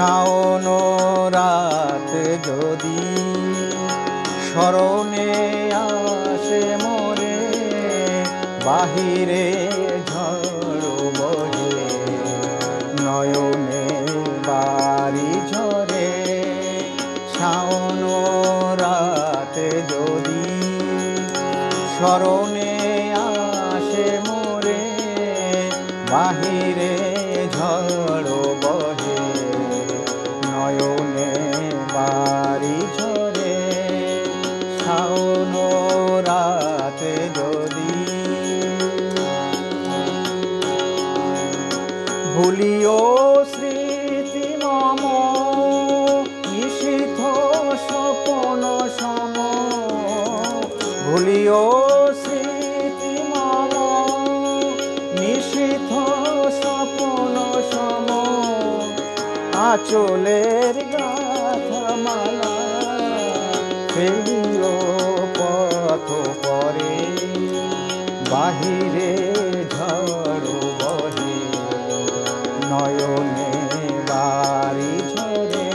শাওন রাত যদি স্মরণে আসে মোরে, বাহিরে ঝড় বহে নয়নে বাড়ি ঝরে। শাওন রাত যদি স্মরণে আসে মোরে, বাহিরে ঝড় বহে নয়নে বাড়ি ঝরে। শাওন রাত যদি ভুলিও স্মৃতি মম, নিষিদ্ধ স্বপন সম। ভুলিও স্মৃতি মম, নিষিদ্ধ স্বপন সম। আঁচলের গাথা মালা ফেলিও পথ পরে, বাহিরে ঝড় বহে নয়নে বাড়ি ঝরে।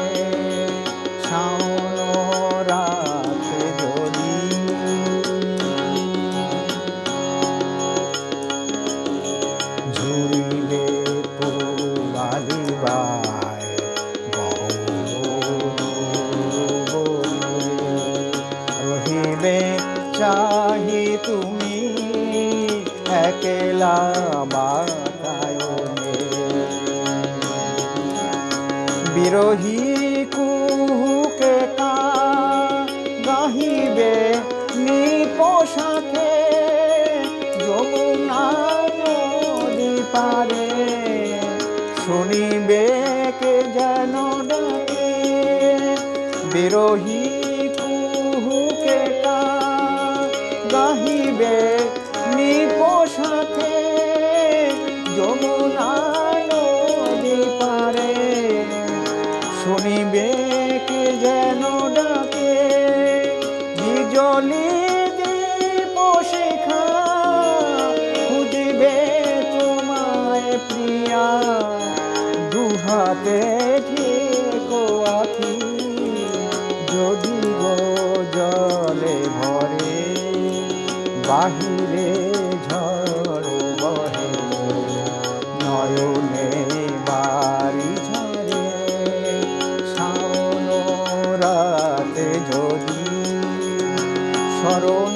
শাওন রাত যদি ঝুরিলে পুবালি বায়, রহিবে চাহি তুমি একলা বাতায়নে। বিরহী কুহুকে গাহিবে নিপোষাকে, যমুনা নদী পারে শুনিবে কে যেন ডাকে। বিরহী কুহুকে গাহিবে নিপোষাকে, যমুনা নদী পারে শুনিবে কে যেন ডাকে। বিজলি দীপ শিখা খুঁজিবে তোমায় প্রিয়া, দুহাতে ঠেকো আখি যদি গো জলে ভরে, বাহিরে ঝড় বহে নয়নে বাড়ি ঝরে। শাওন রাতে যদি স্মরণ